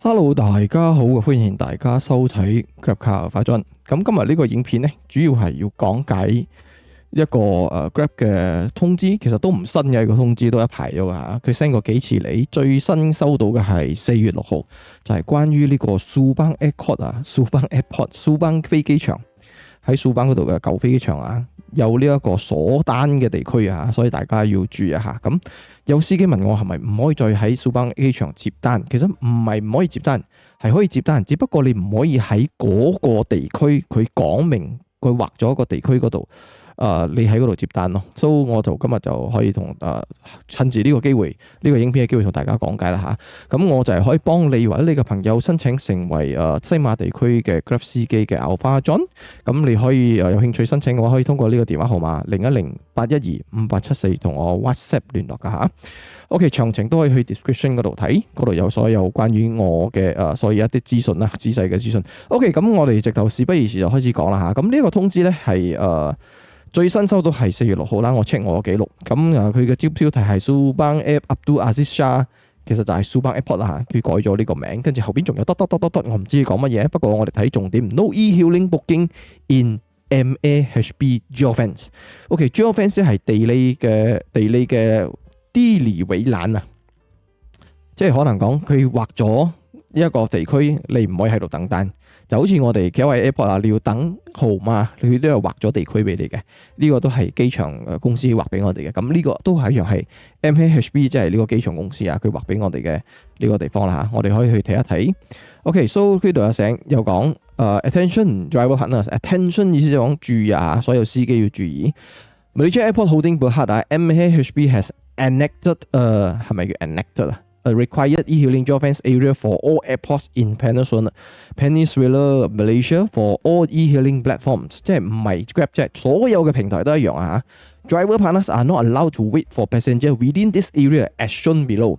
Hello，大家好，歡迎大家收睇 GrabCar 快進。咁今日呢個影片呢，主要係要講解一個Grab 嘅通知，其實都唔新嘅一個通知，都一排咗噶。佢 send 過幾次嚟，最新收到嘅係4月6號，就係關於呢個Subang Airport 啊，Subang Airport、Subang 飛機場喺Subang嗰度嘅舊飛機場啊，有呢一個鎖單嘅地區啊，所以大家要注意一下。咁有司機問我係咪唔可以再喺Subang機場接單？其實唔係唔可以接單，係可以接單，只不過你唔可以喺嗰個地區，佢講明佢劃咗一個地區嗰度，你喺嗰度接單咯。所以我就今日就可以趁住呢個機會，呢個影片嘅機會同大家講解啦嚇。咁我就係可以幫你或者你嘅朋友申請成為西馬地區嘅 Grab 司機嘅 Alpha John。咁你可以有興趣申請嘅話，可以通過呢個電話號碼0108125874同我 WhatsApp 聯絡噶嚇。OK， 詳情都可以去 description 嗰度睇，嗰度有所有關於我嘅所以一啲資訊啦，仔細嘅資訊。OK， 咁我哋直頭事不宜遲就開始講啦嚇。咁呢個通知咧係最新收到係4月6號啦，我 check 我嘅記錄。咁佢嘅標題係 Subang Air Abdul Aziz Shah， 其實就係 Subang Airport 啦嚇，佢改咗呢個名，跟住後邊仲有得，我唔知佢講乜嘢。不過我哋睇重點 ，No e-hailing booking in MAHB geofence。OK，geofence 係地理嘅地理圍欄啊，即係可能講佢劃咗一個地區，你唔可以喺度等單。就好似我哋 KL Airport 啊，你要等號碼，佢都有劃咗地區俾你嘅。呢個都係機場公司劃俾我哋嘅。咁呢個都係一樣係 MAHB， 即係呢個機場公司啊，佢劃俾我哋嘅呢個地方啦嚇。我哋可以去睇一睇。OK，so 佢度有寫有講attention driver partners，attention 意思就講注意啊，所有司機要注意。Malaysia Airport Holding Berhad 啊 ，MAHB has enacted 係咪叫 enacted 啊？A required e-hailing geofence area for all airports in Peninsular Malaysia for all e-hailing platforms， 即係唔係 Grab 啫，所有嘅平台都一樣啊。Driver partners are not allowed to wait for passenger within this area as shown below。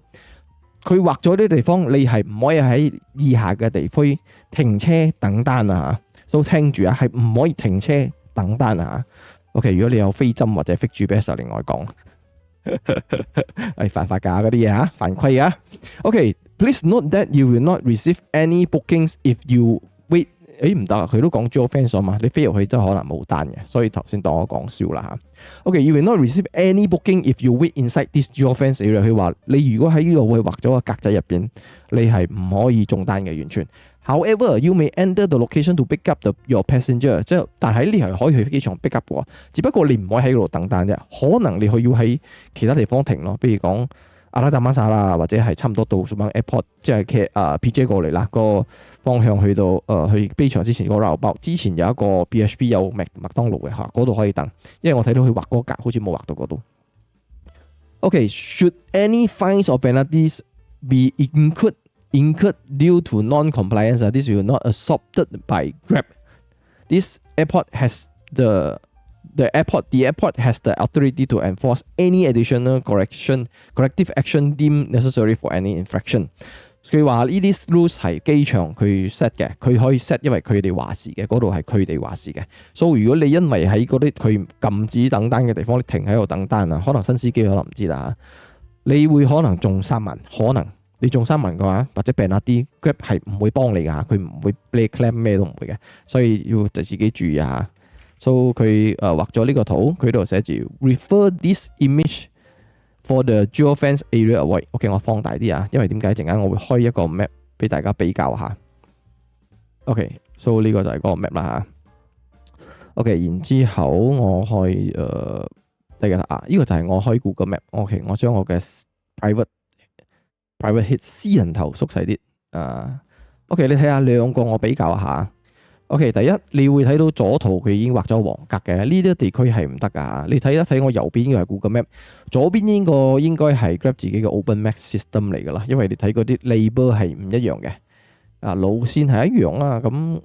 佢劃咗啲地方，你係唔可以喺以下嘅地區停車等單啊！都聽住啊，係唔可以停車等單啊！OK， 如果你有飛針或者飛 GPS， 另外講。係犯法㗎嗰啲嘢嚇，犯規啊。OK，please note that you will not receive any bookings if you wait。唔得啊，佢都講 geofence 啊嘛，你飛入去都可能冇單嘅，所以頭先當我講笑啦嚇。OK，you will not receive any booking if you wait inside this geofence area。佢話你如果喺呢度會劃咗個格仔入邊，你係唔可以中單嘅完全。However, you may enter the location to pick up your passenger。即係，但係呢係可以去機場 pick up 嘅，只不過你唔可以喺嗰度等單啫。可能你要喺其他地方停咯，譬如講阿拉達瑪薩啦，或者係差唔多到 Subang Airport， 即係PJ 過嚟啦，個方向去到去機場之前個 roundabout， 之前有一個 BHP 有麥當勞嘅嚇，嗰度可以等，因為我睇到佢劃嗰格好似冇劃到嗰度。OK，should any fines or penalties be incurred due to non-compliance, this will not absorbed by Grab. This airport has the airport has the authority to enforce any additional corrective action deemed necessary for any infraction. 佢話呢啲 rules 係機場佢 set 嘅，佢可以 set， 因為佢哋話事嘅，嗰度係佢哋話事嘅。所以如果你因為喺嗰啲佢禁止等單嘅地方，你停喺度等單啊，可能新司機可能唔知啦嚇，你會可能中3萬，可能。你中3萬嘅話，或者病下啲 Grab 係唔會幫你㗎，佢唔會俾你 claim 咩都唔會嘅，所以要自己注意下。所以佢畫咗呢個圖，佢度寫住 refer this image for the geofence area avoid。OK， 我放大啲啊，因為點解陣間我會開一個 map 俾大家比較下。OK，so 呢個就係嗰個 map 啦嚇。OK， 然之後我開第二個呢個就係我開 Google Map。OK， 我將我嘅 private hit 私人頭縮細啲。OK， 你睇下兩個我比較下。OK， 第一你會睇到左圖佢已經畫咗黃格嘅，呢啲地區係唔得㗎。你睇一睇我右邊嘅係 Google Map， 左邊應該係 Grab 自己嘅 Open Map System 嚟㗎啦，因為你睇嗰啲 label 係唔一樣嘅。路線係一樣啊，咁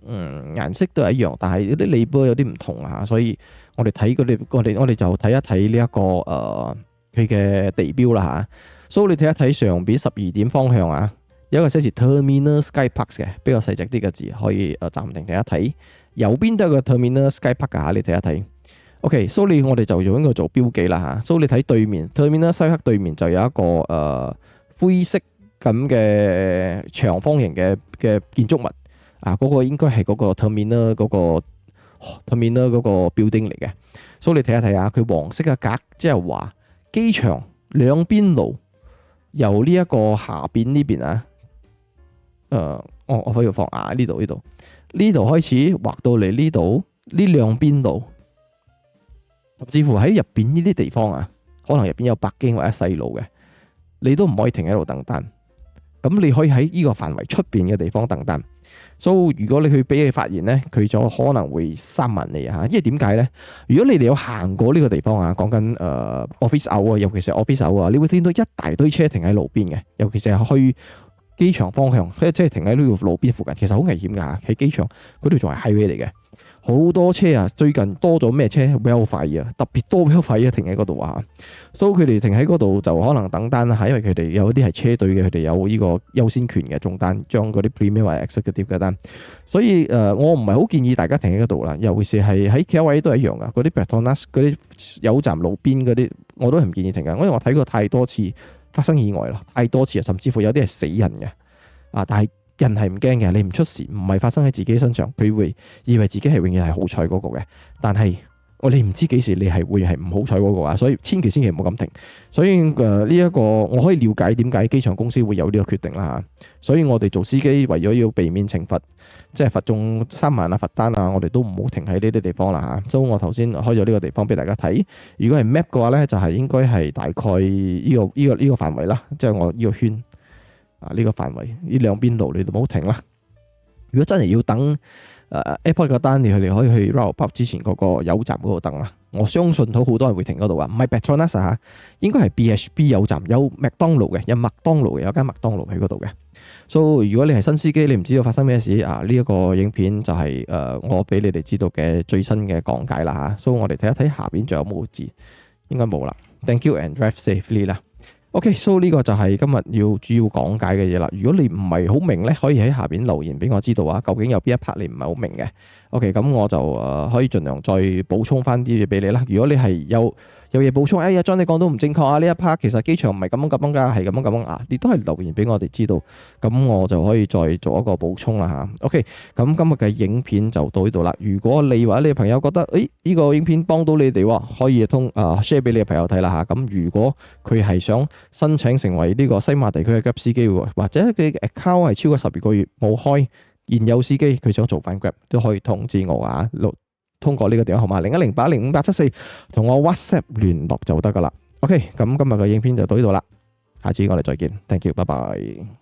顏色都係一樣，但係嗰啲 label 有啲唔同啊，所以我哋睇我哋就睇一睇呢一個佢嘅地標啦嚇。所以你睇一睇上邊12點方向啊，有一個寫住 Terminal Skypark 嘅，比較細隻啲嘅字，可以暫停睇一睇。右邊都有個 Terminal Skypark 㗎，你睇一睇。OK， 所以我哋就用呢個做標記啦嚇。所以你睇對面 Terminal Skypark 對面就有一個灰色咁嘅長方形嘅建築物啊，嗰個應該係嗰個 terminal 嗰個 building 嚟嘅。所以你睇一睇下，佢黃色嘅格，即係話機場兩邊路由呢一個下邊呢邊啊，我可以放呢度開始畫到嚟呢度，呢兩邊路，甚至乎喺入邊呢啲地方啊，可能入邊有北京或者細路嘅，你都唔可以停喺度等單。咁你可以喺呢個範圍出邊嘅地方等單。所以如果你去俾佢發現咧，佢就可能會三問你啊。因為點解咧？如果你哋有行過呢個地方啊，講緊office out 啊，尤其是 office out 啊，你會見到一大堆車停喺路邊嘅，尤其是係去機場方向，即係停喺呢條路邊附近，其實好危險㗎。喺機場嗰度仲係 highway 嚟嘅。好多車啊！最近多咗咩車 welfare 啊，特別多 welfare 停喺嗰度啊，所以佢哋停喺嗰度就可能等單啦，因為佢哋有啲係車隊嘅，佢哋有呢個優先權嘅中單，將嗰啲 premium 或者 executive 嘅單。所以我唔係好建議大家停喺嗰度啦，尤其是係喺 KLIA 都係一樣噶，嗰啲 Petronas 嗰啲油站路邊嗰啲，我都係唔建議停嘅，因為我睇過太多次發生意外啦，太多次啊，甚至乎有啲係死人嘅啊，但係人係唔驚嘅，你唔出事，唔係發生喺自己身上，佢會以為自己係永遠係好彩嗰個嘅。但係你唔知幾時你係會係唔好彩嗰個啊，所以千祈唔好咁停。所以呢一個我可以了解點解機場公司會有呢個決定啦。所以我哋做司機為咗要避免懲罰，即係罰中3萬啊、罰單啊，我哋都唔好停喺呢啲地方啦嚇。所以我頭先開咗呢個地方俾大家睇。如果係 map 嘅話咧，就係應該係大概呢個範圍啦，即係我呢個圈。呢個範圍，呢兩邊路你都唔好停啦。如果真係要等airport 個單，你哋可以去 Royal Pub 之前嗰個油站嗰度等啦。我相信好多人會停嗰度啊，唔係 Petronas 嚇，應該係 BHP 油站，有麥當勞嘅，有麥當勞嘅，有間麥當勞喺嗰度嘅。所以如果你係新司機，你唔知道發生咩事啊，呢一個影片就係我俾你哋知道嘅最新嘅講解啦嚇。所以我哋睇一睇下邊仲有冇字，應該冇啦。Thank you and drive safely 啦。OK， so 呢個就係今日要主要講解嘅嘢啦。如果你唔係好明咧，可以喺下邊留言俾我知道啊。究竟有邊一 part 你唔係好明嘅？OK，咁我就可以盡量再補充翻啲嘢俾你啦。如果你係有嘢補充，哎呀，John 你講到唔正確啊！呢一 part 其實機場唔係咁樣㗎，係咁樣啊！你都係留言俾我哋知道，咁我就可以再做一個補充啦嚇。OK，咁今日嘅影片就到呢度啦。如果你或者你朋友覺得呢個影片幫到你哋喎，可以share 俾你嘅朋友睇啦嚇。咁如果佢係想申請成為呢個西馬地區嘅 Grab 司機喎，或者佢 account 係超過12個月冇開，現有司機佢想做翻 Grab 都可以通知我啊。通過呢個電話號碼0108055874同我 WhatsApp 聯絡就得噶啦。OK，咁今日嘅影片就到呢度啦，下次我哋再見，Thank you，拜拜。